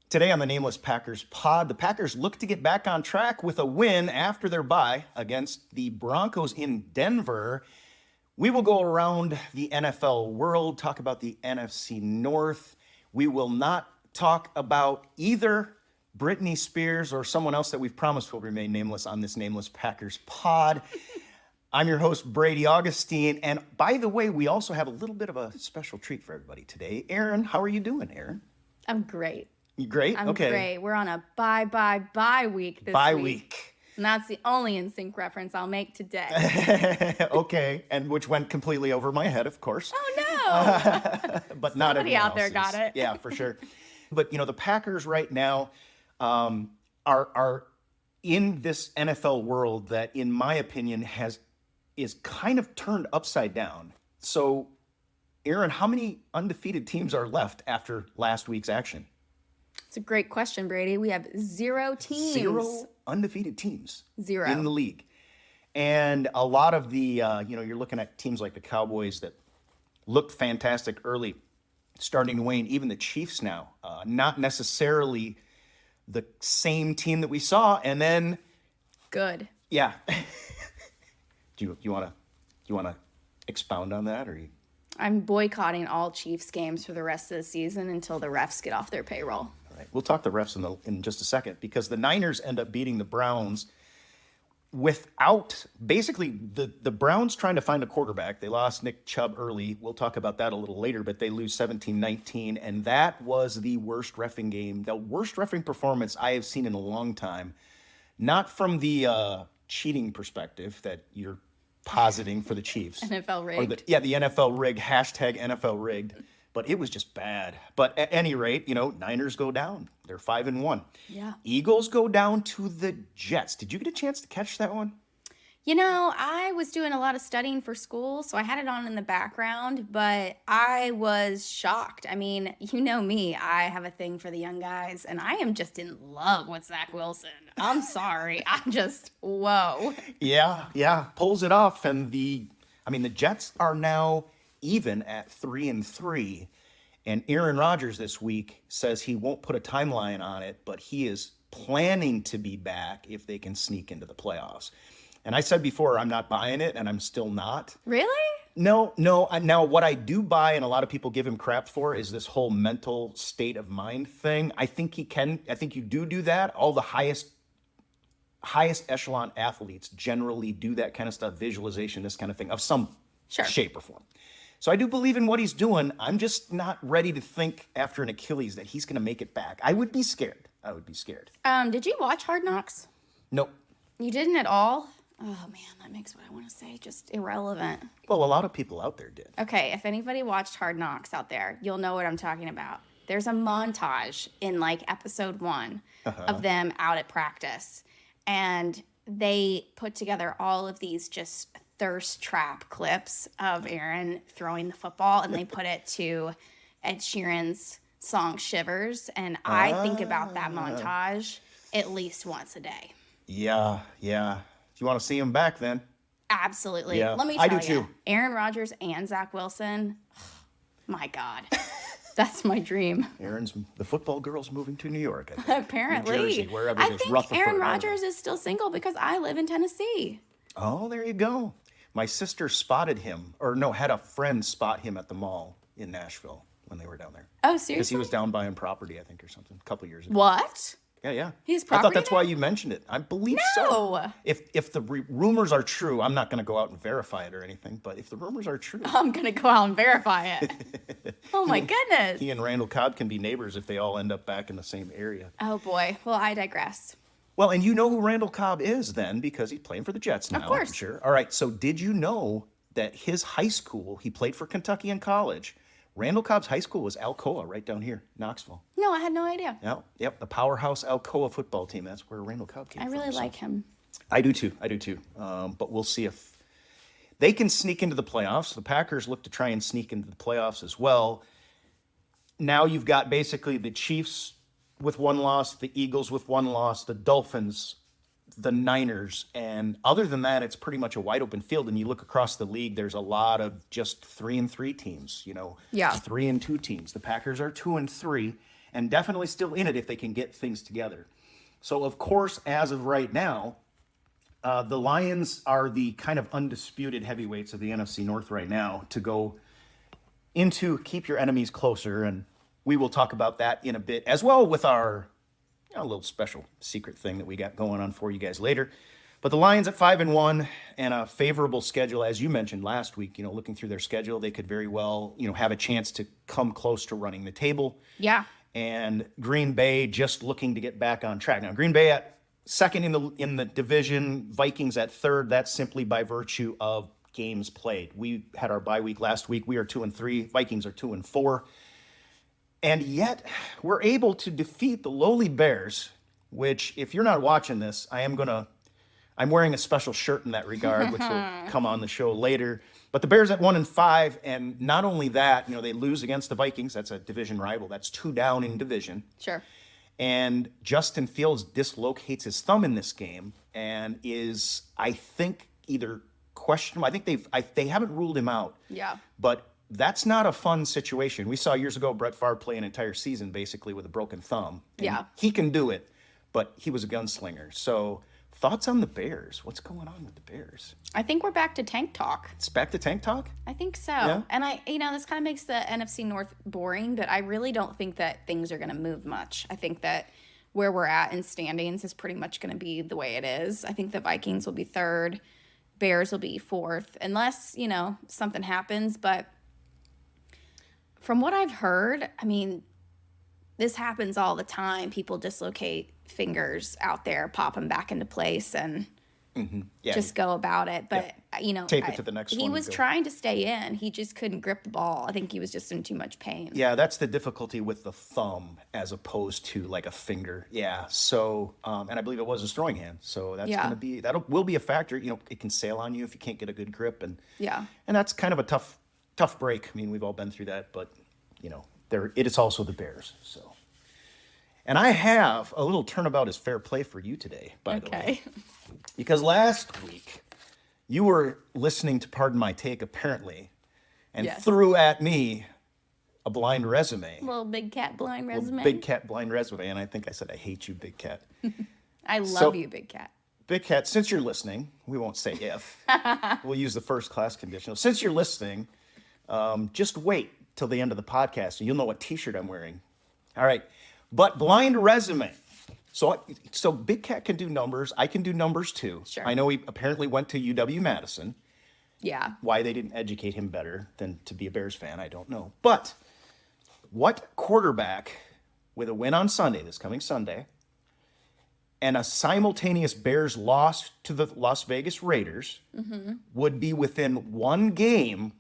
Today on the Nameless Packers pod, the Packers look to get back on track with a win after their bye against the Broncos in Denver. We will go around the NFL world, talk about the NFC North. We will not talk about either Britney Spears or someone else that we've promised will remain nameless on this Nameless Packers pod. I'm your host, Brady Augustine. And by the way, we also have a little bit of a special treat for everybody today. Aaron, how are you doing, Aaron? I'm great. You great? I'm okay. great. We're on a bye week this Bye week. week. And that's the only in-sync reference I'll make today. Okay, and which went completely over my head, of course. Oh, no. But not Somebody everyone out there else's. got it. Yeah, for sure. But, the Packers right now are in this NFL world that, in my opinion, is kind of turned upside down. So, Aaron, how many undefeated teams are left after last week's action? It's a great question, Brady. We have 0 teams. 0 undefeated teams. 0. In the league. And a lot of the, you're looking at teams like the Cowboys that looked fantastic early, starting to wane. Even the Chiefs now, not necessarily the same team that we saw. And then, Good. yeah. Do you want to expound on that, or you? I'm boycotting all Chiefs games for the rest of the season until the refs get off their payroll. All right. We'll talk the refs in just a second, because the Niners end up beating the Browns without basically the Browns trying to find a quarterback. They lost Nick Chubb early. We'll talk about that a little later, but they lose 17-19, and that was the worst reffing game, the worst reffing performance I have seen in a long time. Not from the cheating perspective that you're positing for the Chiefs. NFL rigged. The NFL rigged, hashtag NFL rigged. But it was just bad. But at any rate, Niners go down. They're 5-1. Yeah. Eagles go down to the Jets. Did you get a chance to catch that one? I was doing a lot of studying for school, so I had it on in the background, but I was shocked. I mean, you know me, I have a thing for the young guys, and I am just in love with Zach Wilson. I'm sorry. I'm just, whoa. Yeah. Pulls it off. And the Jets are now even at 3-3. And Aaron Rodgers this week says he won't put a timeline on it, but he is planning to be back if they can sneak into the playoffs. And I said before, I'm not buying it, and I'm still not. Really? No. Now, what I do buy, and a lot of people give him crap for, is this whole mental state of mind thing. I think he can. I think you do that. All the highest echelon athletes generally do that kind of stuff, visualization, this kind of thing, of some shape or form. So I do believe in what he's doing. I'm just not ready to think after an Achilles that he's going to make it back. I would be scared. Did you watch Hard Knocks? Nope. You didn't at all? Oh, man, that makes what I want to say just irrelevant. Well, a lot of people out there did. Okay, if anybody watched Hard Knocks out there, you'll know what I'm talking about. There's a montage in, episode 1 of them out at practice. And they put together all of these just thirst trap clips of Aaron throwing the football, and they put it to Ed Sheeran's song Shivers. And I think about that montage at least once a day. Yeah. You want to see him back then? Absolutely. Yeah, Let me tell I do you, too. Aaron Rodgers and Zach Wilson, my God, that's my dream. The football girl's moving to New York, I think. Apparently. New Jersey, wherever I it is. think Rutherford, Aaron whatever. Rodgers is still single because I live in Tennessee. Oh, there you go. My sister spotted him, had a friend spot him at the mall in Nashville when they were down there. Oh, seriously? Because he was down buying property, I think, or something, a couple years ago. What? Yeah. He has I property thought that's there? why you mentioned it. I believe so. No. If the rumors are true, I'm not going to go out and verify it or anything, but if the rumors are true. I'm going to go out and verify it. Oh, my goodness. He and Randall Cobb can be neighbors if they all end up back in the same area. Oh, boy. Well, I digress. Well, and you know who Randall Cobb is then, because he's playing for the Jets now. Of course. I'm sure. All right, so did you know that his high school, he played for Kentucky in college, Randall Cobb's high school was Alcoa, right down here, Knoxville. No, I had no idea. Yep, the powerhouse Alcoa football team. That's where Randall Cobb came I from. really like him. I do too. But we'll see if they can sneak into the playoffs. The Packers look to try and sneak into the playoffs as well. Now you've got basically the Chiefs with one loss, the Eagles with one loss, the Dolphins, the Niners, and other than that, it's pretty much a wide open field. And you look across the league, there's a lot of just 3-3 teams, 3-2 teams. The Packers are 2-3, and definitely still in it if they can get things together. So, of course, as of right now, the Lions are the kind of undisputed heavyweights of the NFC North right now to go into keep your enemies closer, and we will talk about that in a bit as well with our little special secret thing that we got going on for you guys later. But the Lions at 5-1 and a favorable schedule, as you mentioned last week. Looking through their schedule, they could very well have a chance to come close to running the table. Yeah. And Green Bay just looking to get back on track. Now, Green Bay at second in the division, Vikings at third. That's simply by virtue of games played. We had our bye week last week. We are 2-3. Vikings are 2-4. And yet, we're able to defeat the lowly Bears, which, if you're not watching this, I'm wearing a special shirt in that regard, which will come on the show later. But the Bears at 1-5, and not only that, they lose against the Vikings. That's a division rival. That's 2 down in division. Sure. And Justin Fields dislocates his thumb in this game and is, I think, either questionable. I think they haven't ruled him out. Yeah. But that's not a fun situation. We saw years ago Brett Favre play an entire season basically with a broken thumb. And yeah. He can do it, but he was a gunslinger. So thoughts on the Bears? What's going on with the Bears? I think we're back to tank talk. It's back to tank talk? I think so. Yeah. And this kind of makes the NFC North boring, but I really don't think that things are going to move much. I think that where we're at in standings is pretty much going to be the way it is. I think the Vikings will be third. Bears will be fourth, unless, something happens. But from what I've heard, this happens all the time. People dislocate fingers out there, pop them back into place, and just go about it. But, tape it to the next one. He was trying to stay in. He just couldn't grip the ball. I think he was just in too much pain. Yeah, that's the difficulty with the thumb as opposed to like a finger. Yeah. So, and I believe it was his throwing hand. So that's going to be, will be a factor. It can sail on you if you can't get a good grip. And that's kind of a tough break. We've all been through that, but it is also the Bears. So, and I have a little turnabout is fair play for you today, by the way, because last week you were listening to Pardon My Take apparently, and threw at me a blind resume. Little Big Cat blind resume. Big Cat blind resume, and I think I said I hate you, Big Cat. I love you, Big Cat. Big Cat, since you're listening, we won't say if. We'll use the first class conditional. Since you're listening, just wait till the end of the podcast and you'll know what t-shirt I'm wearing. All right. But blind resume. So Big Cat can do numbers. I can do numbers too. Sure. I know he apparently went to UW-Madison. Yeah. Why they didn't educate him better than to be a Bears fan, I don't know. But what quarterback with a win on Sunday, this coming Sunday, and a simultaneous Bears loss to the Las Vegas Raiders would be within one game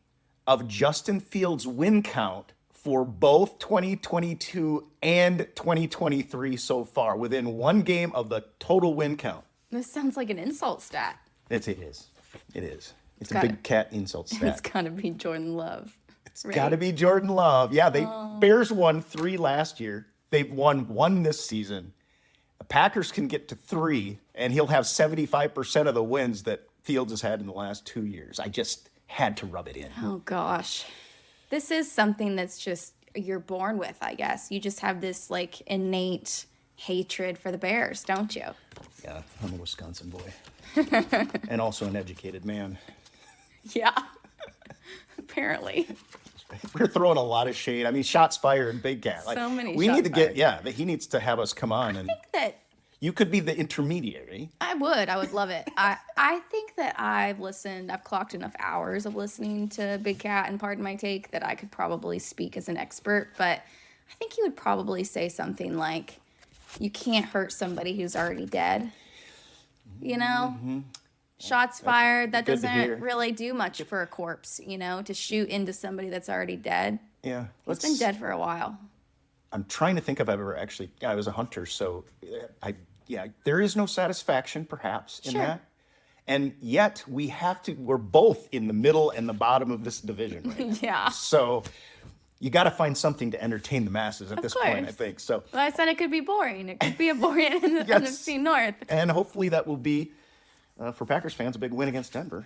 of Justin Fields' win count for both 2022 and 2023 so far, within one game of the total win count? This sounds like an insult stat. It is. It's a Big Cat insult stat. It's got to be Jordan Love. It's got to be Jordan Love. Yeah, Bears won 3 last year. They've won 1 this season. The Packers can get to 3, and he'll have 75% of the wins that Fields has had in the last 2 years. I just had to rub it in. Oh, gosh. This is something that's just you're born with, I guess. You just have this, innate hatred for the Bears, don't you? Yeah, I'm a Wisconsin boy. And also an educated man. Yeah. Apparently. We're throwing a lot of shade. Shots fired, Big Cat. So many we shots need to fired. get, he needs to have us come on. I think that you could be the intermediary. I would love it. I think that I've clocked enough hours of listening to Big Cat and Pardon My Take that I could probably speak as an expert, but I think he would probably say something like, you can't hurt somebody who's already dead. Shots fired, that doesn't really do much for a corpse, to shoot into somebody that's already dead. Yeah. He's been dead for a while. I'm trying to think if I've ever actually, I was a hunter, so there is no satisfaction perhaps in that. And yet we're both in the middle and the bottom of this division right now. Yeah. So you got to find something to entertain the masses at this point, I think. So well, I said it could be boring. It could be a boring in the NFC North. And hopefully that will be, for Packers fans, a big win against Denver.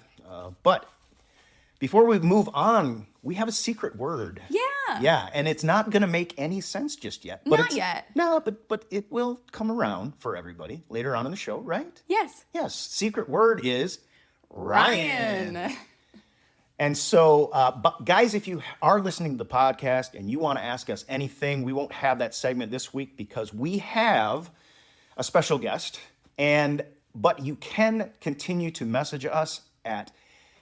But before we move on, we have a secret word. Yeah. Yeah, and it's not going to make any sense just yet. But Not yet. No, but it will come around for everybody later on in the show, right? Yes. Yes. Secret word is Ryan. Ryan. And so, but guys, if you are listening to the podcast and you want to ask us anything, we won't have that segment this week because we have a special guest. But you can continue to message us at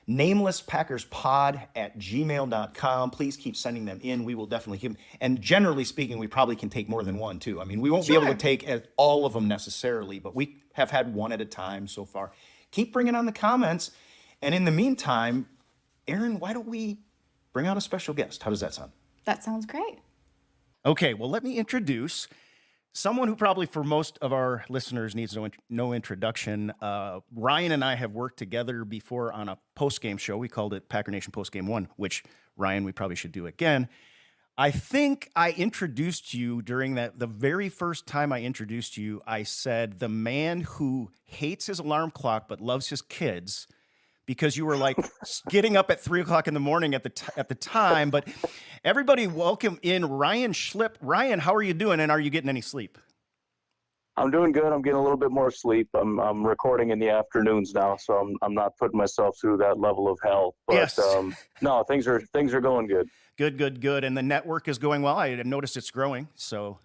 namelesspackerspod@gmail.com. Please keep sending them in. We will definitely keep them. And generally speaking, we probably can take more than one too. I mean, we won't be able to take all of them necessarily, but we have had one at a time so far. Keep bringing on the comments. And in the meantime, Aaron, why don't we bring out a special guest? How does that sound? That sounds great. Okay, well, let me introduce someone who probably for most of our listeners needs no introduction. Ryan and I have worked together before on a post-game show. We called it Packer Nation Post-Game 1, which, Ryan, we probably should do again. I think I introduced you during the very first time I introduced you, I said, the man who hates his alarm clock but loves his kids, because you were like getting up at 3:00 in the morning at the time. But everybody, welcome in Ryan Schlipp. Ryan, how are you doing? And are you getting any sleep? I'm doing good. I'm getting a little bit more sleep. I'm recording in the afternoons now, so I'm not putting myself through that level of hell. But yes. No, things are going good. Good. And the network is going well. I noticed it's growing. So.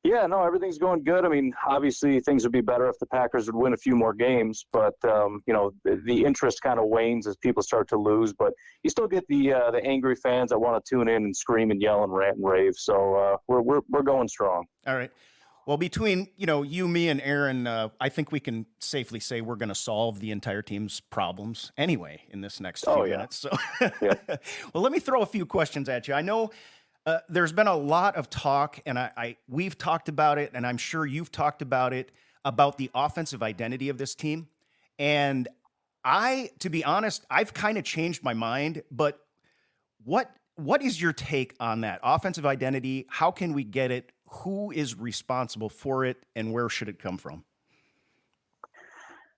Yeah, no, everything's going good. I mean, obviously things would be better if the Packers would win a few more games, but the interest kind of wanes as people start to lose. But you still get the angry fans that want to tune in and scream and yell and rant and rave. So we're going strong. All right. Well, between you, me, and Aaron, I think we can safely say we're going to solve the entire team's problems anyway in this next few minutes. So, yeah. Well, let me throw a few questions at you. I know. There's been a lot of talk, and we've talked about it, and I'm sure you've talked about it, about the offensive identity of this team. And to be honest, I've kind of changed my mind, but what is your take on that offensive identity? How can we get it? Who is responsible for it, and where should it come from?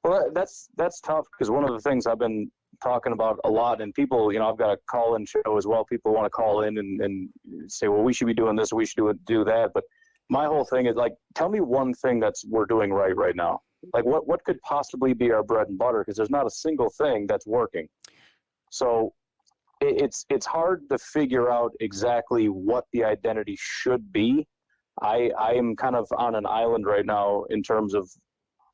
Well, that's tough, because one of the things I've been talking about a lot, and people, I've got a call-in show as well. People want to call in and say, well, we should be doing this, we should do that. But my whole thing is, like, tell me one thing we're doing right now. Like, what could possibly be our bread and butter? Because there's not a single thing that's working. So it's hard to figure out exactly what the identity should be. I am kind of on an island right now in terms of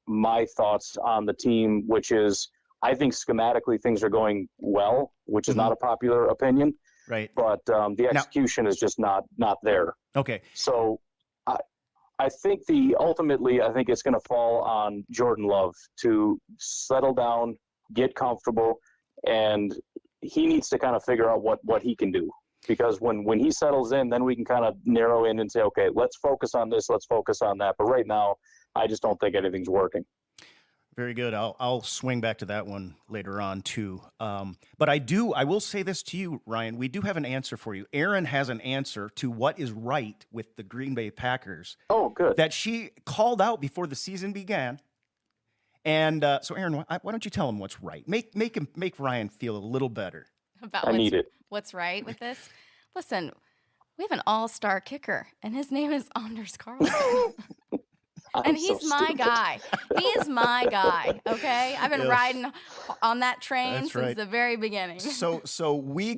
my thoughts on the team, which is, I think schematically things are going well, which is not a popular opinion. Right. But the execution is just not there. Okay. So I think ultimately it's going to fall on Jordan Love to settle down, get comfortable, and he needs to kind of figure out what he can do. Because when he settles in, then we can kind of narrow in and say, okay, let's focus on this, let's focus on that. But right now, I just don't think anything's working. Very good. I'll swing back to that one later on too. But I will say this to you, Ryan. We do have an answer for you. Aaron has an answer to what is right with the Green Bay Packers. Oh, good. That she called out before the season began. And so, Aaron, why don't you tell him what's right? Make Ryan feel a little better. About what's right with this. Listen, we have an all-star kicker, and his name is Anders Carlson. And he's my guy. He is my guy. Okay, I've been riding on that train since the very beginning. So we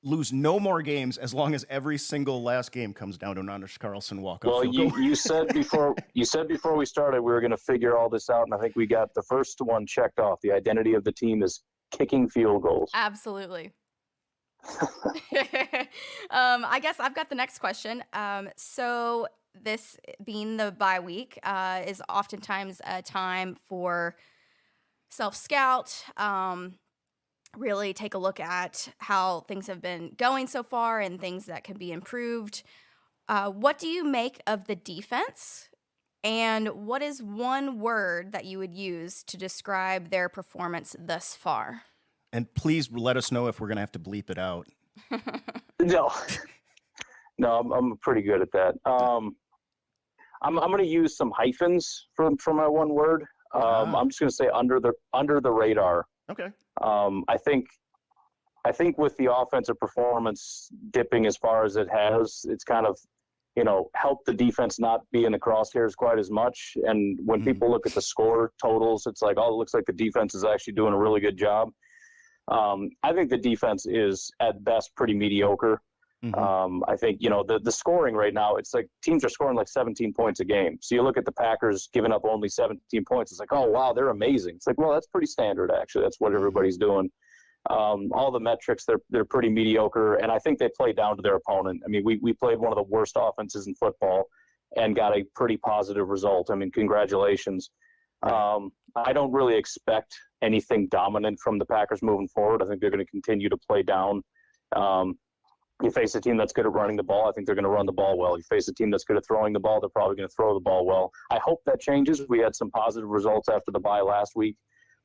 lose no more games as long as every single last game comes down to an Anders Carlson walk-off. Well, you said before we started we were going to figure all this out, and I think we got the first one checked off. The identity of the team is kicking field goals. Absolutely. I guess I've got the next question. So this being the bye week is oftentimes a time for self-scout, really take a look at how things have been going so far and things that can be improved. What do you make of the defense? And what is one word that you would use to describe their performance thus far? And please let us know if we're going to have to bleep it out. No, I'm pretty good at that. I'm going to use some hyphens for my one word. I'm just going to say under the radar. Okay. I think I think with the offensive performance dipping as far as it has, it's kind of, helped the defense not be in the crosshairs quite as much. And when people look at the score totals, it's like, oh, it looks like the defense is actually doing a really good job. I think the defense is at best pretty mediocre. I think, the scoring right now, it's like teams are scoring like 17 points a game. So you look at the Packers giving up only 17 points. It's like, oh, wow, they're amazing. It's like, well, that's pretty standard, actually. That's what everybody's doing. All the metrics, they're pretty mediocre, and I think they play down to their opponent. I mean, we played one of the worst offenses in football and got a pretty positive result. I mean, congratulations. I don't really expect anything dominant from the Packers moving forward. I think they're going to continue to play down. You face a team that's good at running the ball, I think they're going to run the ball well. You face a team that's good at throwing the ball, they're probably going to throw the ball well. I hope that changes. We had some positive results after the bye last week.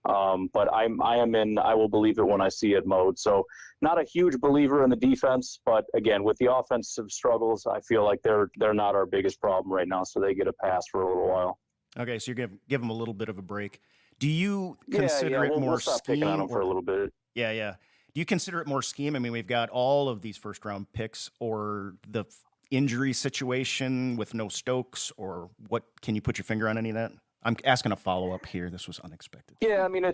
But I am in I will believe it when I see it mode. So not a huge believer in the defense, but again, with the offensive struggles, I feel like they're not our biggest problem right now, so they get a pass for a little while. Okay, so you're give them a little bit of a break. Do you consider it more we'll stop scheme? picking on them for a little bit. Yeah. Do you consider it more scheme? I mean, we've got all of these first-round picks, or the injury situation with no Stokes, or what? Can you put your finger on any of that? I'm asking a follow-up here. This was unexpected. Yeah, I mean,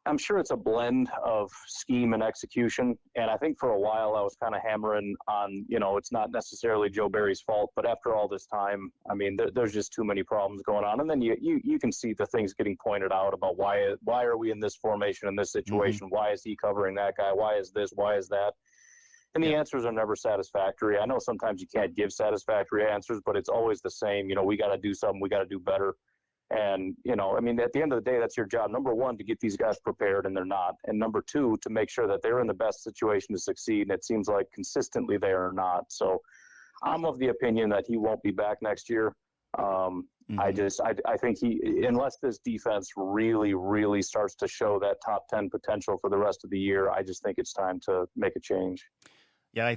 I'm sure it's a blend of scheme and execution. And I think for a while I was kind of hammering on, it's not necessarily Joe Barry's fault, but after all this time, I mean, there's just too many problems going on. And then you can see the things getting pointed out about why are we in this formation, in this situation? Why is he covering that guy? Why is this? Why is that? And the answers are never satisfactory. I know sometimes you can't give satisfactory answers, but it's always the same. We got to do something. We got to do better. And, I mean, at the end of the day, that's your job. Number one, to get these guys prepared, and they're not. And number two, to make sure that they're in the best situation to succeed. And it seems like consistently they are not. So I'm of the opinion that he won't be back next year. I think unless this defense really, really starts to show that top 10 potential for the rest of the year, I just think it's time to make a change. Yeah,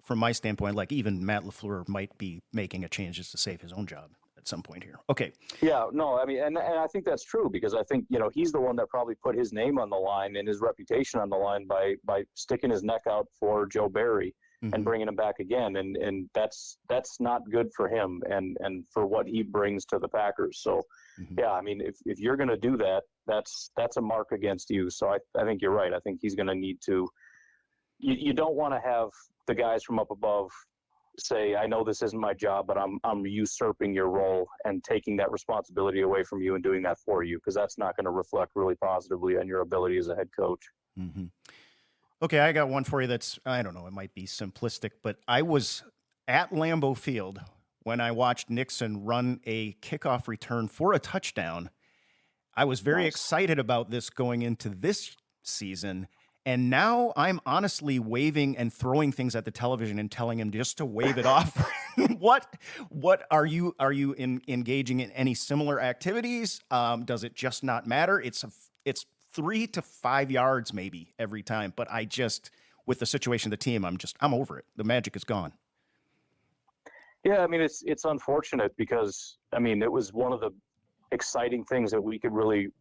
from my standpoint, like even Matt LaFleur might be making a change just to save his own job at some point here. Okay. Yeah, no, I mean, and I think that's true, because I think, he's the one that probably put his name on the line and his reputation on the line by sticking his neck out for Joe Barry and bringing him back again. And that's not good for him and for what he brings to the Packers. So, yeah, I mean, if you're going to do that, that's a mark against you. So I think you're right. I think he's going to need to, you don't want to have the guys from up above say, I know this isn't my job, but I'm usurping your role and taking that responsibility away from you and doing that for you, because that's not going to reflect really positively on your ability as a head coach. Okay, I got one for you that's, I don't know, it might be simplistic, but I was at Lambeau Field when I watched Nixon run a kickoff return for a touchdown. I was very excited about this going into this season. And now I'm honestly waving and throwing things at the television and telling him just to wave it off. What are you engaging in any similar activities? Does it just not matter? It's 3 to 5 yards maybe every time, but with the situation of the team, I'm over it. The magic is gone. Yeah, I mean, it's unfortunate because, I mean, it was one of the exciting things that we could really,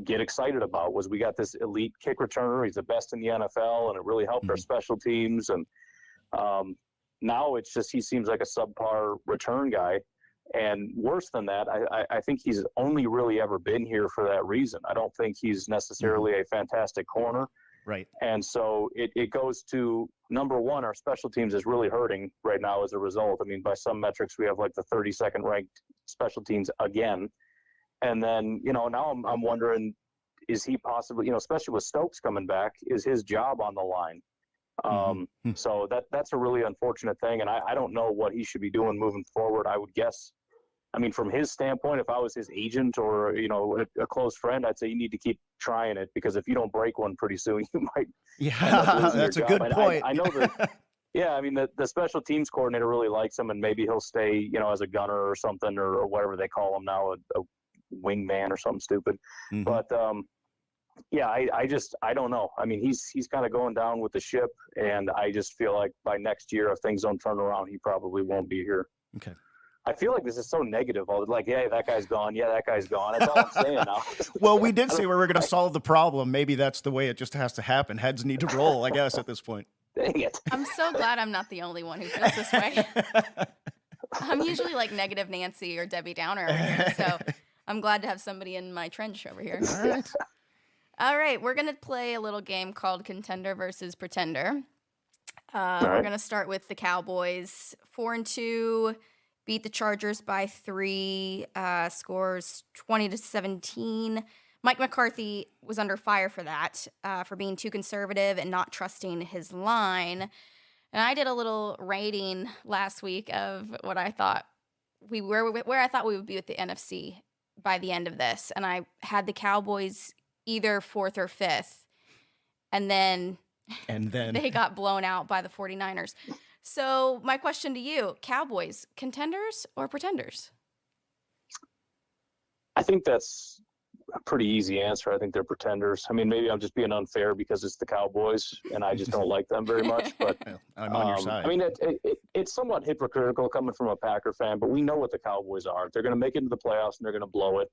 get excited about was we got this elite kick returner. He's the best in the NFL, and it really helped our special teams. And now it's just he seems like a subpar return guy. And worse than that, I think he's only really ever been here for that reason. I don't think he's necessarily a fantastic corner. Right. And so it goes to, number one, our special teams is really hurting right now as a result. I mean, by some metrics, we have like the 32nd ranked special teams again. And then, now I'm wondering, is he possibly, especially with Stokes coming back, is his job on the line? So that's a really unfortunate thing. And I don't know what he should be doing moving forward. I would guess, I mean, from his standpoint, if I was his agent or, a close friend, I'd say you need to keep trying it, because if you don't break one pretty soon, you might. Yeah, that's a good point. I know that. Yeah, I mean, the special teams coordinator really likes him, and maybe he'll stay, as a gunner or something, or whatever they call him now, a wingman or something stupid. But yeah, I don't know. I mean, he's kind of going down with the ship, and I just feel like by next year, if things don't turn around, he probably won't be here. Okay. I feel like this is so negative. All like, yeah, that guy's gone. Yeah, that guy's gone. That's all I'm saying now. Well, we did say we were going to solve the problem. Maybe that's the way it just has to happen. Heads need to roll, I guess, at this point. Dang it. I'm so glad I'm not the only one who feels this way. I'm usually like negative Nancy or Debbie Downer over here, so I'm glad to have somebody in my trench over here. All right. All right, we're going to play a little game called Contender versus Pretender. right. We're going to start with the Cowboys. 4-2, beat the Chargers by 3, scores 20-17. Mike McCarthy was under fire for that, for being too conservative and not trusting his line. And I did a little rating last week of what I thought where I thought we would be with the NFC by the end of this. And I had the Cowboys either 4th or 5th. And then they got blown out by the 49ers. So my question to you, Cowboys, contenders or pretenders? I think that's a pretty easy answer. I think they're pretenders. I mean, maybe I'm just being unfair because it's the Cowboys and I just don't like them very much. But I'm on your side. I mean, it's somewhat hypocritical coming from a Packer fan, but we know what the Cowboys are. They're going to make it into the playoffs and they're going to blow it.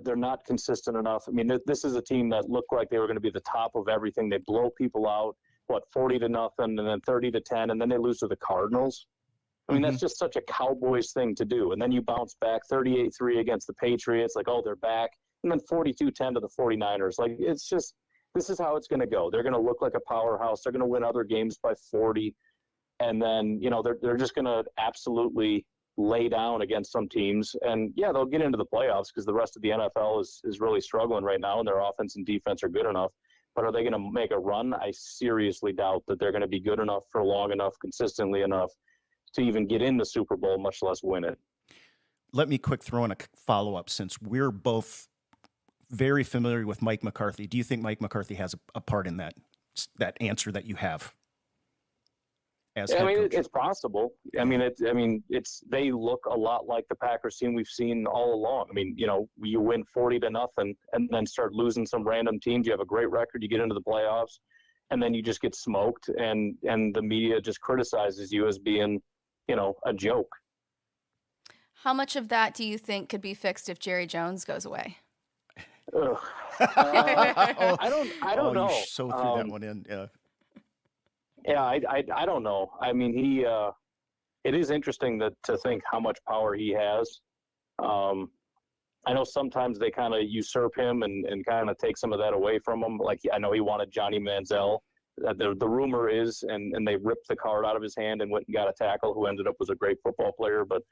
They're not consistent enough. I mean, this is a team that looked like they were going to be the top of everything. They blow people out, 40-0, and then 30-10, and then they lose to the Cardinals. I mean, that's just such a Cowboys thing to do. And then you bounce back 38-3 against the Patriots, like, oh, they're back. And then 42-10 to the 49ers. Like, it's just, this is how it's going to go. They're going to look like a powerhouse. They're going to win other games by 40. And then, they're just going to absolutely lay down against some teams. And, yeah, they'll get into the playoffs because the rest of the NFL is really struggling right now, and their offense and defense are good enough. But are they going to make a run? I seriously doubt that they're going to be good enough for long enough, consistently enough to even get in the Super Bowl, much less win it. Let me quick throw in a follow-up since we're both very familiar with Mike McCarthy. Do you think Mike McCarthy has a part in that answer that you have? It's possible. I mean, they look a lot like the Packers team we've seen all along. I mean, you win 40-0 and then start losing some random teams. You have a great record. You get into the playoffs, and then you just get smoked, and the media just criticizes you as being, a joke. How much of that do you think could be fixed if Jerry Jones goes away? I don't know. You so threw that one in. Yeah. Yeah, I don't know. I mean, it is interesting to think how much power he has. I know sometimes they kind of usurp him and kind of take some of that away from him. Like, I know he wanted Johnny Manziel. The rumor is, and they ripped the card out of his hand and went and got a tackle who ended up was a great football player. But,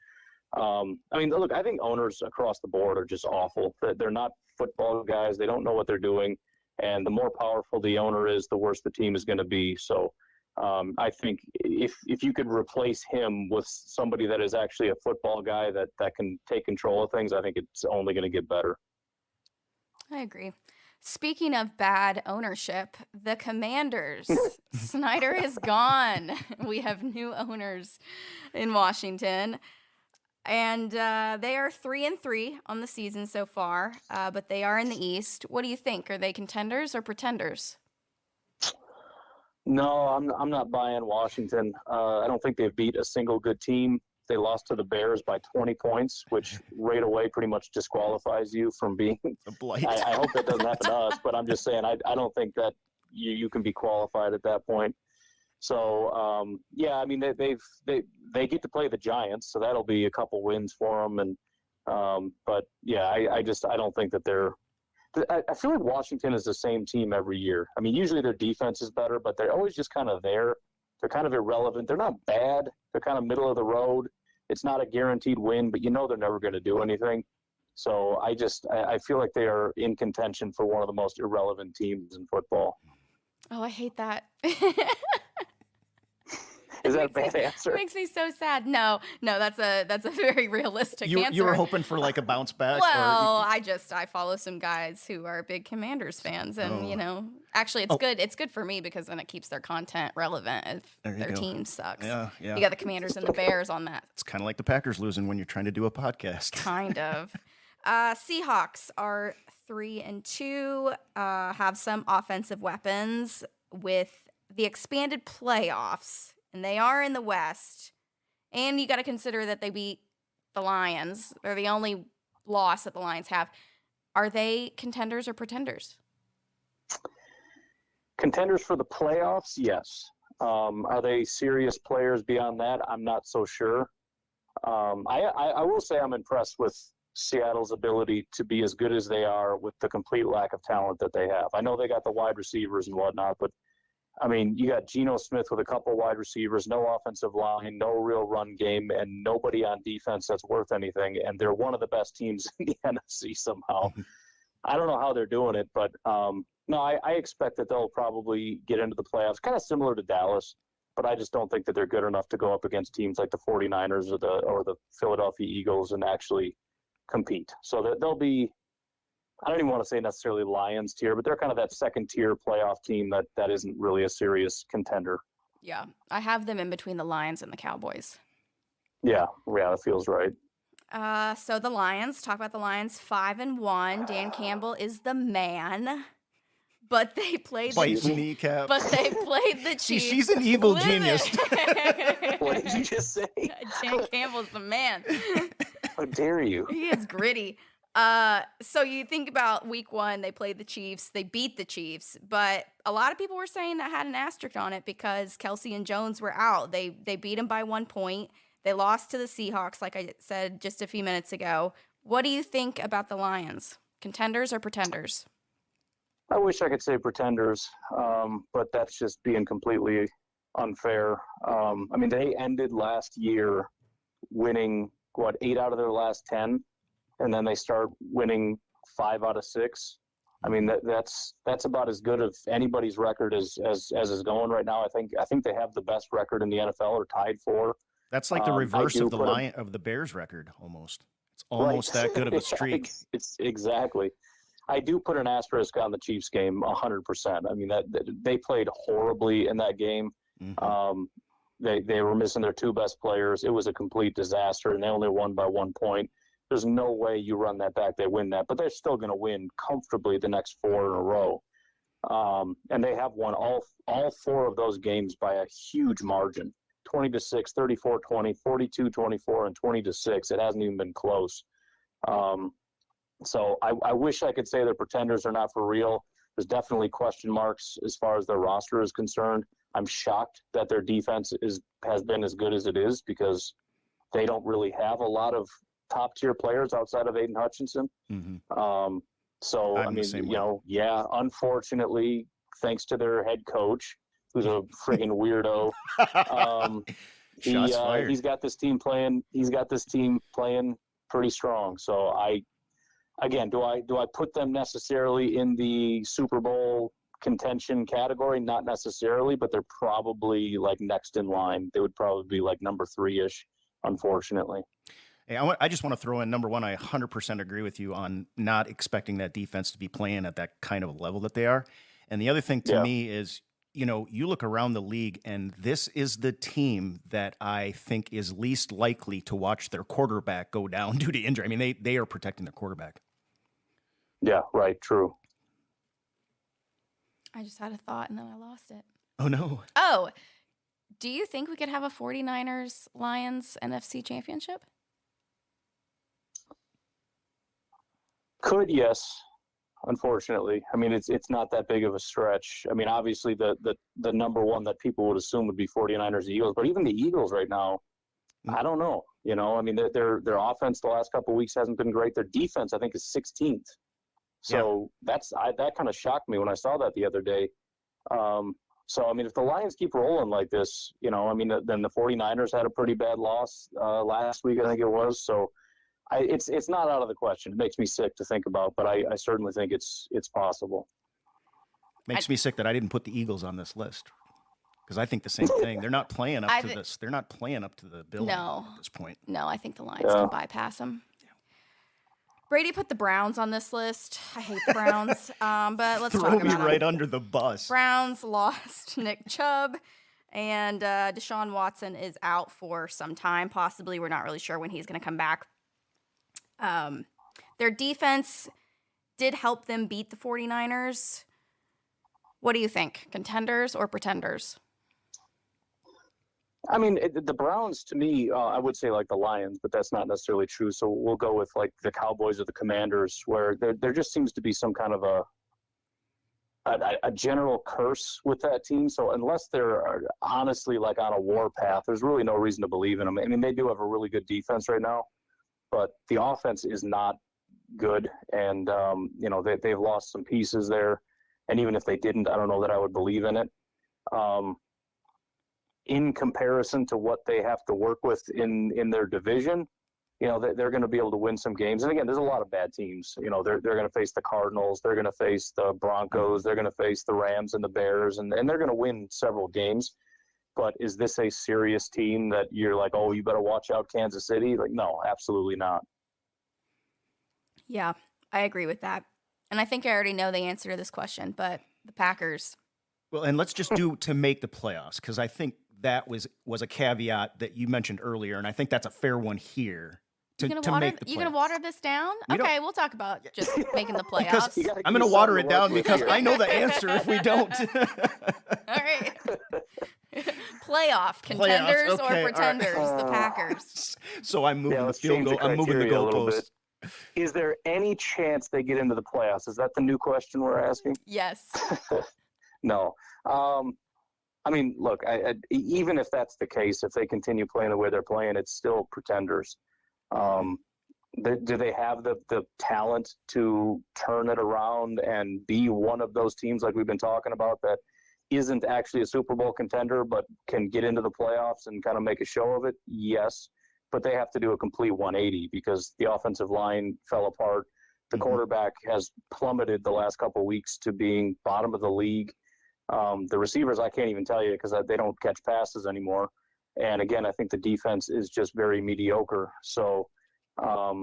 I mean, look, I think owners across the board are just awful. They're not football guys. They don't know what they're doing. And the more powerful the owner is, the worse the team is going to be. So, I think if you could replace him with somebody that is actually a football guy that can take control of things, I think it's only going to get better. I agree. Speaking of bad ownership, the Commanders, Snyder is gone. We have new owners in Washington. And they are 3-3 on the season so far, but they are in the East. What do you think? Are they contenders or pretenders? No, I'm not buying Washington. I don't think they've beat a single good team. They lost to the Bears by 20 points, which right away pretty much disqualifies you from being a blight. I hope that doesn't happen to us, but I'm just saying I don't think that you can be qualified at that point. So yeah, I mean they get to play the Giants, so that'll be a couple wins for them. And but yeah, I don't think that they're. I feel like Washington is the same team every year. I mean, usually their defense is better, but they're always just kind of there. They're kind of irrelevant. They're not bad. They're kind of middle of the road. It's not a guaranteed win, but they're never going to do anything. So I feel like they are in contention for one of the most irrelevant teams in football. Oh, I hate that. Is that a bad answer? It makes me so sad. No, that's a very realistic answer. You were hoping for like a bounce back? Well, I follow some guys who are big Commanders fans, and actually it's good. It's good for me because then it keeps their content relevant if their team sucks. Yeah. You got the Commanders and the Bears on that. It's kind of like the Packers losing when you're trying to do a podcast. Kind of. Seahawks are 3-2, have some offensive weapons with the expanded playoffs. And they are in the West. And you got to consider that they beat the Lions. They're the only loss that the Lions have. Are they contenders or pretenders? Contenders for the playoffs, yes. Are they serious players beyond that? I'm not so sure. I will say I'm impressed with Seattle's ability to be as good as they are with the complete lack of talent that they have. I know they got the wide receivers and whatnot, but I mean, you got Geno Smith with a couple wide receivers, no offensive line, no real run game, and nobody on defense that's worth anything. And they're one of the best teams in the NFC somehow. I don't know how they're doing it, but no, I expect that they'll probably get into the playoffs, kind of similar to Dallas. But I just don't think that they're good enough to go up against teams like the 49ers or the Philadelphia Eagles and actually compete. So that they'll be, I don't even want to say necessarily Lions tier, but they're kind of that second tier playoff team that isn't really a serious contender. Yeah, I have them in between the Lions and the Cowboys. Yeah, that feels right. So the Lions, talk about the Lions, 5-1. Dan Campbell is the man. But they played Bites kneecap. But they played the See, Chiefs. she's an evil genius. What did you just say? Dan Campbell's the man. How dare you? He is gritty. So you think about week 1, they played the Chiefs. They beat the Chiefs. But a lot of people were saying that had an asterisk on it because Kelsey and Jones were out. They beat them by 1 point. They lost to the Seahawks, like I said just a few minutes ago. What do you think about the Lions? Contenders or pretenders? I wish I could say pretenders, but that's just being completely unfair. I mean, they ended last year winning, 8 out of their last 10, and then they start winning 5 out of 6. I mean, that's about as good of anybody's record as is going right now. I think they have the best record in the NFL, or tied for. That's like the reverse of the Bears record almost. It's almost that good of a streak. It's exactly. I do put an asterisk on the Chiefs game 100%. I mean, that they played horribly in that game. Mm-hmm. They were missing their 2 best players. It was a complete disaster, and they only won by 1 point. There's no way you run that back, they win that, but they're still going to win comfortably the next 4 in a row. And they have won all 4 of those games by a huge margin. 20-6, 34-20, 42-24, and 20-6. It hasn't even been close. So I wish I could say they're pretenders or not for real. There's definitely question marks as far as their roster is concerned. I'm shocked that their defense has been as good as it is because they don't really have a lot of top tier players outside of Aiden Hutchinson. Mm-hmm. So I mean, unfortunately, thanks to their head coach, who's a friggin' weirdo, he's got this team playing. He's got this team playing pretty strong. So do I put them necessarily in the Super Bowl contention category? Not necessarily, but they're probably like next in line. They would probably be like number 3-ish, unfortunately. Hey, I just want to throw in, number one, I 100% agree with you on not expecting that defense to be playing at that kind of a level that they are. And the other thing to me is, you look around the league, and this is the team that I think is least likely to watch their quarterback go down due to injury. I mean, they are protecting their quarterback. Yeah, right. True. I just had a thought and then I lost it. Oh, no. Oh, do you think we could have a 49ers Lions NFC championship? Could, yes. Unfortunately, I mean, it's not that big of a stretch. I mean, obviously the number one that people would assume would be 49ers, Eagles, but even the Eagles right now, I don't know. I mean, their offense the last couple of weeks hasn't been great. Their defense, I think, is 16th. So that kind of shocked me when I saw that the other day. So, I mean, if the Lions keep rolling like this, I mean, then the 49ers had a pretty bad loss last week, I think it was. So it's not out of the question. It makes me sick to think about, but I certainly think it's possible. Makes me sick that I didn't put the Eagles on this list, because I think the same thing. They're not playing up to this. They're not playing up to the billing at this point. No, I think the Lions can bypass them. Brady put the Browns on this list. I hate the Browns, but let's talk about them. Throw me right under the bus. Browns lost Nick Chubb, and Deshaun Watson is out for some time. Possibly, we're not really sure when he's going to come back. Their defense did help them beat the 49ers. What do you think? Contenders or pretenders? I mean, the Browns, to me, I would say like the Lions, but that's not necessarily true. So we'll go with like the Cowboys or the Commanders, where there just seems to be some kind of a general curse with that team. So unless they're honestly like on a war path, there's really no reason to believe in them. I mean, they do have a really good defense right now, but the offense is not good. And, they've lost some pieces there. And even if they didn't, I don't know that I would believe in it. In comparison to what they have to work with in their division, they're going to be able to win some games. And again, there's a lot of bad teams. They're going to face the Cardinals, they're going to face the Broncos, they're going to face the Rams and the Bears, and they're going to win several games. But is this a serious team that you're like, oh, you better watch out, Kansas City? Like, no, absolutely not. Yeah, I agree with that. And I think I already know the answer to this question, but the Packers. Well, and let's just do to make the playoffs, because I think that was a caveat that you mentioned earlier, and I think that's a fair one here. You gonna water this down? Okay, we'll talk about just making the playoffs. Because I'm gonna water it down because I know the answer if we don't. All right. Playoff contenders or pretenders, the Packers. So I'm moving the field goal. I'm moving the goalpost. Is there any chance they get into the playoffs? Is that the new question we're asking? Yes. No. I mean, look, even if that's the case, if they continue playing the way they're playing, it's still pretenders. Do they have the talent to turn it around and be one of those teams like we've been talking about that isn't actually a Super Bowl contender but can get into the playoffs and kind of make a show of it? Yes, but they have to do a complete 180 because the offensive line fell apart. The quarterback has plummeted the last couple of weeks to being bottom of the league. The receivers, I can't even tell you because they don't catch passes anymore. And again, I think the defense is just very mediocre. So, I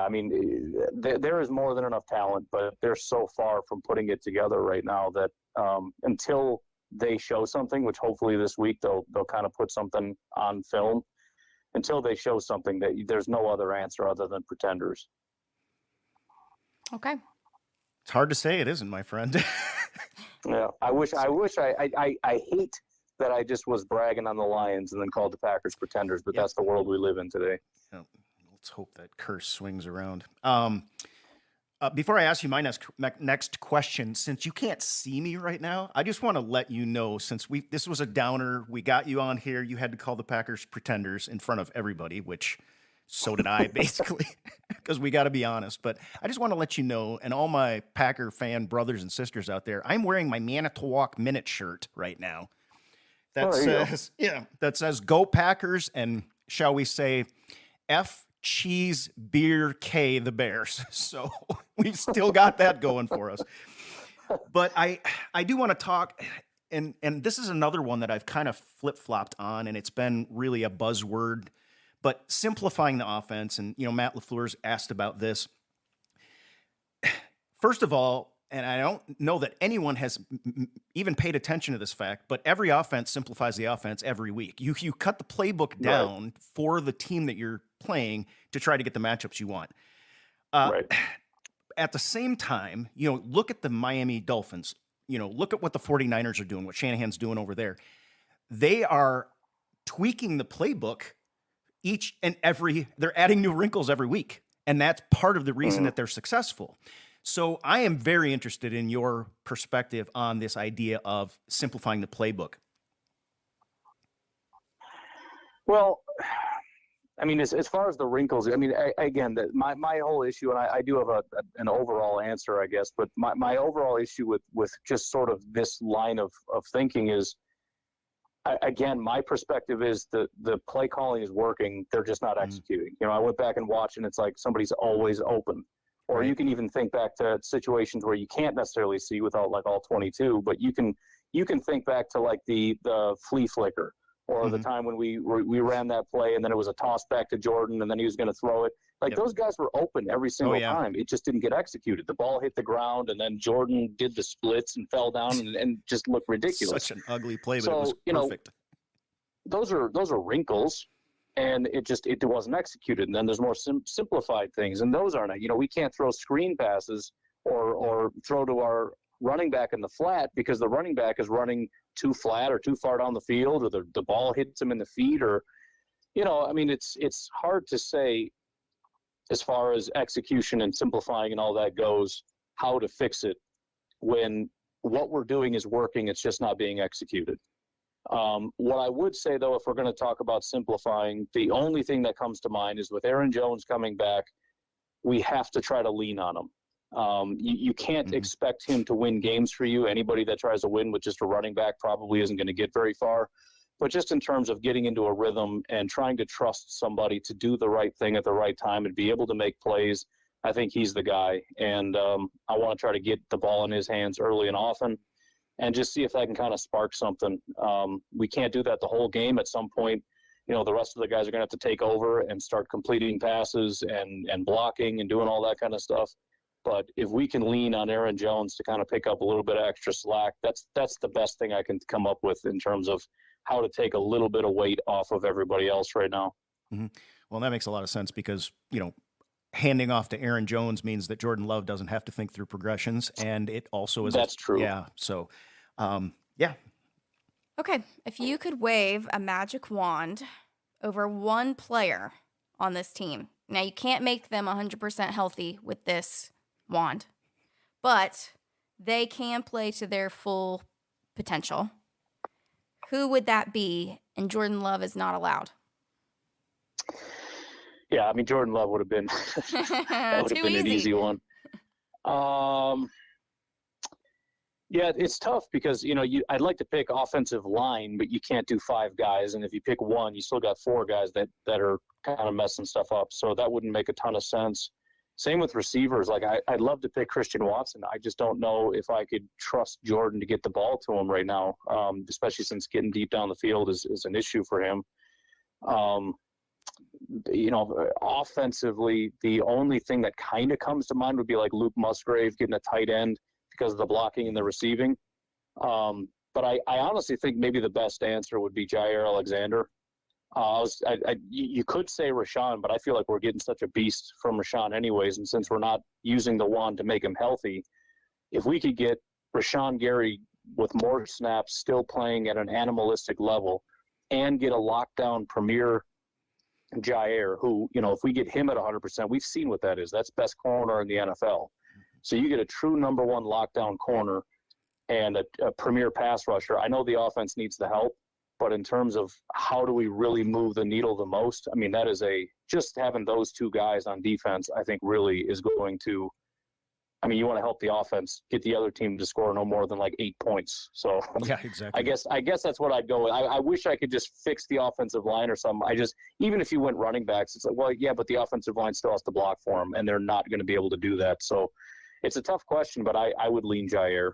mean, there is more than enough talent, but they're so far from putting it together right now that until they show something, which hopefully this week they'll kind of put something on film, until they show something, that there's no other answer other than pretenders. Okay. It's hard to say it isn't, my friend. Yeah, I hate that I just was bragging on the Lions and then called the Packers pretenders, but that's the world we live in today. Yeah, let's hope that curse swings around. Before I ask you my next question, since you can't see me right now, I just want to let you know, since this was a downer, we got you on here, you had to call the Packers pretenders in front of everybody, which so did I, basically, because we got to be honest. But I just want to let you know, and all my Packer fan brothers and sisters out there, I'm wearing my Manitowoc Minute shirt right now. That says "Go Packers" and, shall we say, F cheese beer K the Bears. So we've still got that going for us. But I do want to talk, and this is another one that I've kind of flip-flopped on, and it's been really a buzzword. But simplifying the offense, and Matt LaFleur's asked about this. First of all, and I don't know that anyone has even paid attention to this fact, but every offense simplifies the offense every week. You cut the playbook down for the team that you're playing to try to get the matchups you want. At the same time, look at the Miami Dolphins. Look at what the 49ers are doing, what Shanahan's doing over there. They are tweaking the playbook they're adding new wrinkles every week. And that's part of the reason that they're successful. So I am very interested in your perspective on this idea of simplifying the playbook. Well, I mean, as far as the wrinkles, I mean, again, my whole issue, and I do have an overall answer, I guess, but my overall issue with just sort of this line of thinking is, again, my perspective is the play calling is working. They're just not executing. I went back and watched, and it's like somebody's always open. Or you can even think back to situations where you can't necessarily see without like all 22, but you can think back to like the flea flicker, or the time when we ran that play and then it was a toss back to Jordan and then he was going to throw it. Like those guys were open every single time. It just didn't get executed. The ball hit the ground and then Jordan did the splits and fell down and just looked ridiculous. Such an ugly play, but it was perfect. Those are wrinkles. And it wasn't executed. And then there's more simplified things, and those aren't. We can't throw screen passes or throw to our running back in the flat because the running back is running too flat or too far down the field, or the ball hits him in the feet, or, I mean, it's hard to say as far as execution and simplifying and all that goes, how to fix it when what we're doing is working. It's just not being executed. What I would say, though, if we're going to talk about simplifying, the only thing that comes to mind is with Aaron Jones coming back, we have to try to lean on him. You can't expect him to win games for you. Anybody that tries to win with just a running back probably isn't going to get very far. But just in terms of getting into a rhythm and trying to trust somebody to do the right thing at the right time and be able to make plays, I think he's the guy. And I want to try to get the ball in his hands early and often and just see if I can kind of spark something. We can't do that the whole game. At some point, the rest of the guys are going to have to take over and start completing passes and blocking and doing all that kind of stuff. But if we can lean on Aaron Jones to kind of pick up a little bit of extra slack, that's the best thing I can come up with in terms of how to take a little bit of weight off of everybody else right now. Mm-hmm. Well, that makes a lot of sense because, handing off to Aaron Jones means that Jordan Love doesn't have to think through progressions, and it also is. That's true. Yeah. So, yeah. Okay. If you could wave a magic wand over one player on this team, now you can't make them 100% healthy with this wand, but they can play to their full potential. Who would that be? And Jordan Love is not allowed. Yeah, I mean, Jordan Love would have been that would have been an easy one. Yeah, it's tough because I'd like to pick offensive line, but you can't do 5 guys, and if you pick one, you still got 4 guys that are kind of messing stuff up. So that wouldn't make a ton of sense. Same with receivers. Like I'd love to pick Christian Watson. I just don't know if I could trust Jordan to get the ball to him right now, especially since getting deep down the field is an issue for him. Offensively, the only thing that kind of comes to mind would be like Luke Musgrave getting a tight end because of the blocking and the receiving. But I honestly think maybe the best answer would be Jair Alexander. You could say Rashawn, but I feel like we're getting such a beast from Rashawn anyways. And since we're not using the wand to make him healthy, if we could get Rashawn Gary with more snaps, still playing at an animalistic level, and get a lockdown premier Jair, who, if we get him at 100%, we've seen what that is. That's best corner in the NFL. So you get a true number one lockdown corner and a premier pass rusher. I know the offense needs the help, but in terms of how do we really move the needle the most, I mean, that is just having those 2 guys on defense, I think really is going to, you want to help the offense get the other team to score no more than like 8 points. So yeah, exactly. I guess that's what I'd go with. I wish I could just fix the offensive line or something. Even if you went running backs, it's like, well, yeah, but the offensive line still has to block for them, and they're not going to be able to do that. So it's a tough question, but I would lean Jair.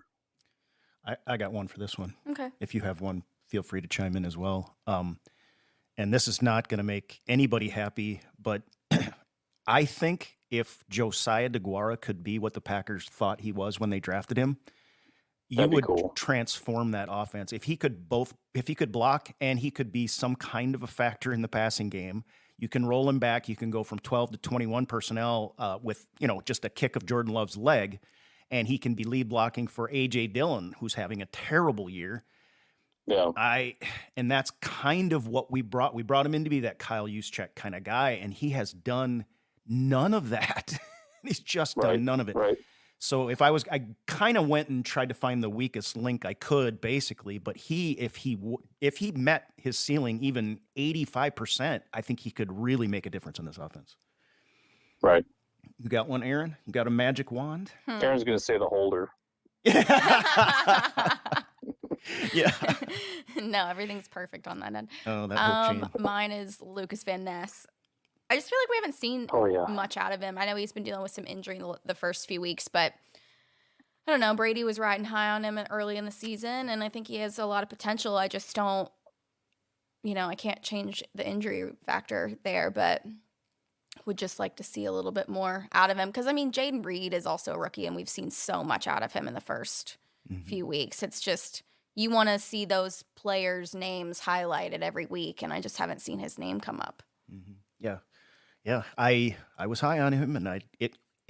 I got one for this one. Okay. If you have one, feel free to chime in as well. And this is not going to make anybody happy, but I think if Josiah DeGuara could be what the Packers thought he was when they drafted him, you would transform that offense. If he could block and he could be some kind of a factor in the passing game, you can roll him back. You can go from 12 to 21 personnel with, just a kick of Jordan Love's leg, and he can be lead blocking for A.J. Dillon, who's having a terrible year. Yeah. And that's kind of what we brought. We brought him in to be that Kyle Juszczyk kind of guy, and he has done none of that. He's just done none of it. Right. So I kind of went and tried to find the weakest link I could, basically. But if he met his ceiling even 85%, I think he could really make a difference in this offense. Right. You got one, Aaron? You got a magic wand? Aaron's going to say the holder. Yeah. No, everything's perfect on that end. Oh, that hook chain. Mine is Lucas Van Ness. I just feel like we haven't seen much out of him. I know he's been dealing with some injury the first few weeks, but I don't know. Brady was riding high on him early in the season, and I think he has a lot of potential. I just don't, I can't change the injury factor there, but would just like to see a little bit more out of him. Because, Jaden Reed is also a rookie, and we've seen so much out of him in the first few weeks. It's just, you want to see those players' names highlighted every week, and I just haven't seen his name come up. Mm-hmm. Yeah. Yeah, I was high on him, and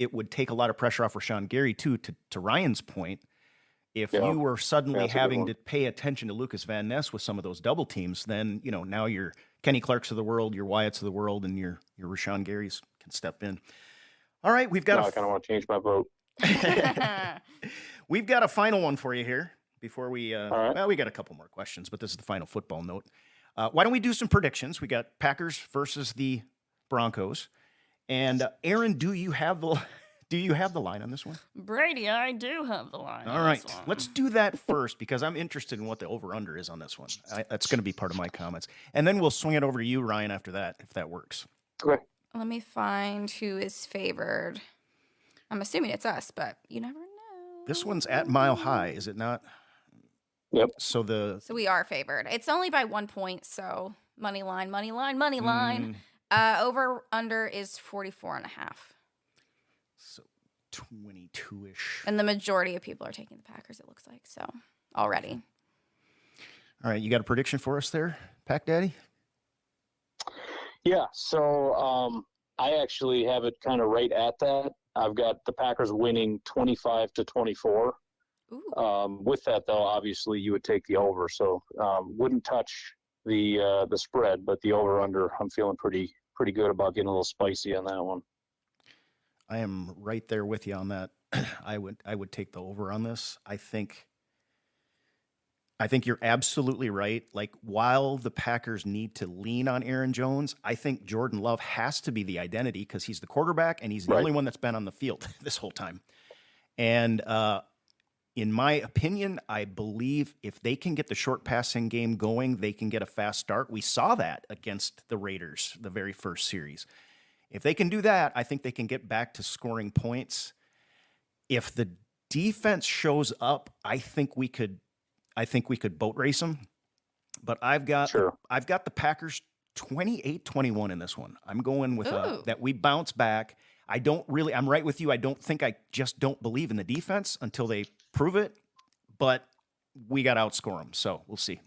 it would take a lot of pressure off Rashawn Gary, too, to Ryan's point. If Yeah. you were suddenly That's a good having one. to pay attention to Lucas Van Ness with some of those double teams, then, now your Kenny Clarks of the world, your Wyatts of the world, and your Rashawn Garys can step in. All right, we've got Now I kind of want to change my vote. we've got a final one for you here before we right. well, we got a couple more questions, but this is the final football note. Why don't we do some predictions? We got Packers versus the Broncos. And Aaron, do you have the line on this one? Brady, I do have the line. All right, let's do that first because I'm interested in what the over-under is on this one. That's going to be part of my comments. And then we'll swing it over to you, Ryan, after that, if that works. Okay. Let me find who is favored. I'm assuming it's us, but you never know. This one's at Mile High, is it not? Yep. So we are favored. It's only by 1 point, so money line. Over under is 44.5. So 22-ish. And the majority of people are taking the Packers, it looks like, so already. All right, you got a prediction for us there, Pack Daddy? Yeah, so I actually have it kind of right at that. I've got the Packers winning 25-24. Ooh. With that, though, obviously you would take the over. So wouldn't touch the spread, but the over/under, I'm feeling pretty good about getting a little spicy on that one. I am right there with you on that. I would take the over on this. I think you're absolutely right. Like, while the Packers need to lean on Aaron Jones, I think Jordan Love has to be the identity because he's the quarterback and he's the only one that's been on the field this whole time. And in my opinion, I believe if they can get the short passing game going, they can get a fast start. We saw that against the Raiders, the very first series. If they can do that, I think they can get back to scoring points. If the defense shows up, I think we could boat race them. But I've got the Packers 28-21 in this one. I'm going with that we bounce back. I'm right with you. I just don't believe in the defense until they prove it, but we got to outscore them. So we'll see.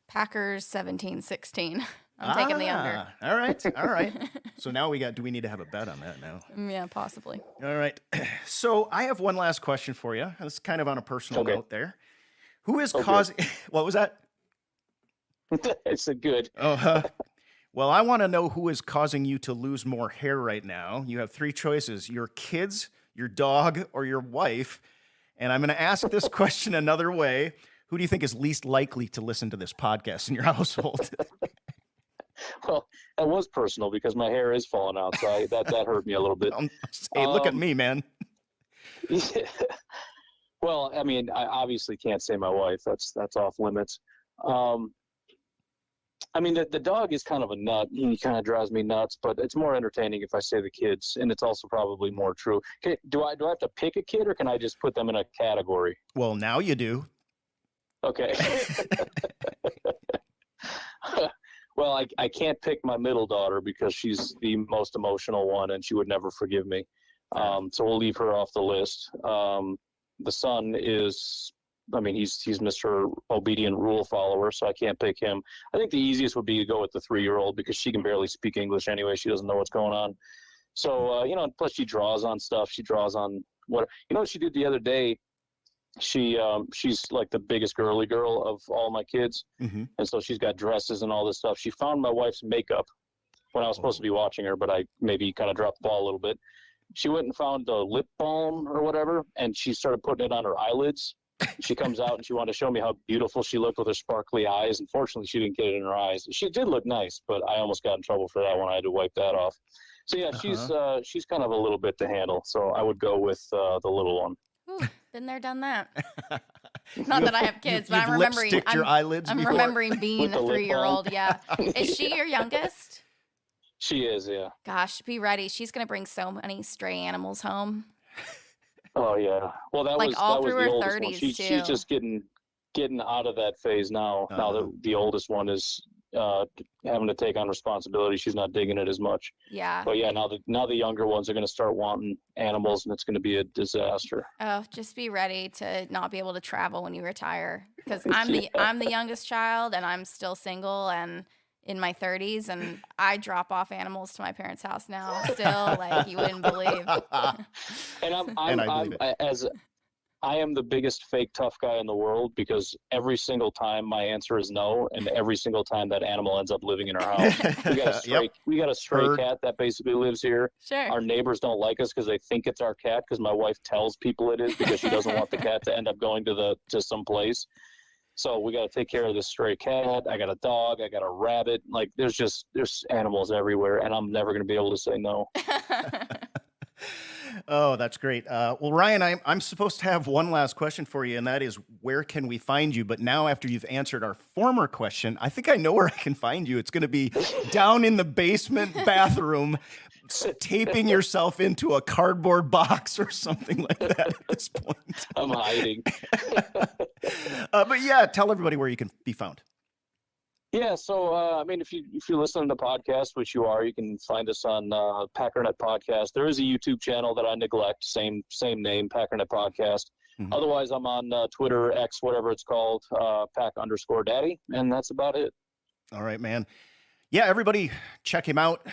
Packers 17-16. I'm taking the under. All right. So now do we need to have a bet on that now? Yeah, possibly. All right. So I have one last question for you. It's kind of on a personal note there. Who is causing, what was that? It's a good. Well, I want to know who is causing you to lose more hair right now. You have three choices: your kids, your dog, or your wife. And I'm going to ask this question another way. Who do you think is least likely to listen to this podcast in your household? Well, that was personal because my hair is falling out, so that hurt me a little bit. Hey, look at me, man. Yeah. Well, I mean, I obviously can't say my wife. That's off limits. I mean, the dog is kind of a nut. He kind of drives me nuts, but it's more entertaining if I say the kids, and it's also probably more true. Okay, do I have to pick a kid, or can I just put them in a category? Well, now you do. Okay. Well, I can't pick my middle daughter because she's the most emotional one, and she would never forgive me. So we'll leave her off the list. The son is, I mean, he's Mr. Obedient Rule follower, so I can't pick him. I think the easiest would be to go with the 3-year-old because she can barely speak English anyway. She doesn't know what's going on. So, plus she draws on stuff. She draws on what she did the other day. She's like the biggest girly girl of all my kids. Mm-hmm. And so she's got dresses and all this stuff. She found my wife's makeup when I was supposed to be watching her, but I maybe kind of dropped the ball a little bit. She went and found a lip balm or whatever, and she started putting it on her eyelids. She comes out and she wanted to show me how beautiful she looked with her sparkly eyes. Unfortunately, she didn't get it in her eyes. She did look nice, but I almost got in trouble for that one. I had to wipe that off. So yeah, she's kind of a little bit to handle. So I would go with the little one. Ooh, been there, done that. Not that I have kids, but I'm remembering. Your eyelids I'm before? remembering being the With the lip 3-year-old. balm. Yeah, is she your youngest? She is, yeah. Gosh, be ready. She's gonna bring so many stray animals home. Oh yeah. Well, that Like was all that was through the her oldest one. 30s She's too. just getting out of that phase now. Now that the oldest one is having to take on responsibility, she's not digging it as much. Yeah. But yeah, now the younger ones are going to start wanting animals, and it's going to be a disaster. Oh, just be ready to not be able to travel when you retire. Because I'm the youngest child, and I'm still single, and in my 30s, and I drop off animals to my parents' house now. Still, like you wouldn't believe. And I am the biggest fake tough guy in the world, because every single time my answer is no, and every single time that animal ends up living in our house. We got a stray cat that basically lives here. Sure. Our neighbors don't like us because they think it's our cat, because my wife tells people it is, because she doesn't want the cat to end up going to some place. So we got to take care of this stray cat. I got a dog. I got a rabbit. Like there's animals everywhere, and I'm never going to be able to say no. Oh, that's great. Well, Ryan, I'm supposed to have one last question for you, and that is, where can we find you? But now, after you've answered our former question, I think I know where I can find you. It's going to be down in the basement bathroom, taping yourself into a cardboard box or something like that at this point. I'm hiding. But yeah, tell everybody where you can be found. Yeah, so I mean, if you listen to the podcast, which you are, you can find us on Packernet Podcast. There is a YouTube channel that I neglect, same name, Packernet Podcast. Mm-hmm. Otherwise, I'm on Twitter, X, whatever it's called, Pack_Daddy, and that's about it. All right, man. Yeah, everybody, check him out,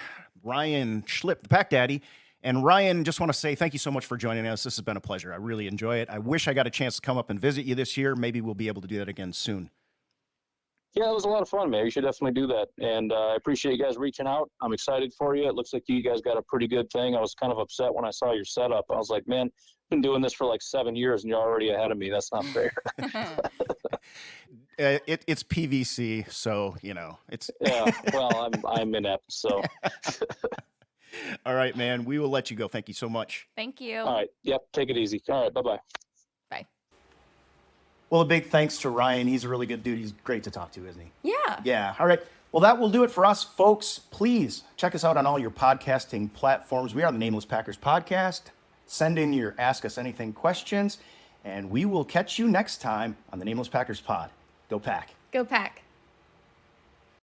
Ryan Schlipp, the Pack Daddy. And Ryan, just want to say thank you so much for joining us. This has been a pleasure. I really enjoy it. I wish I got a chance to come up and visit you this year. Maybe we'll be able to do that again soon. Yeah, it was a lot of fun, man. You should definitely do that. And I appreciate you guys reaching out. I'm excited for you. It looks like you guys got a pretty good thing. I was kind of upset when I saw your setup. I was like, man, I've been doing this for like 7 years and you're already ahead of me. That's not fair. It's PVC, so, it's... Yeah, well, I'm inept, so... All right, man. We will let you go. Thank you so much. Thank you. All right. Yep. Take it easy. All right. Bye-bye. Bye. Well, a big thanks to Ryan. He's a really good dude. He's great to talk to, isn't he? Yeah. Yeah. All right. Well, that will do it for us, folks. Please check us out on all your podcasting platforms. We are the Nameless Packers Podcast. Send in your Ask Us Anything questions, and we will catch you next time on the Nameless Packers Pod. Go Pack. Go Pack.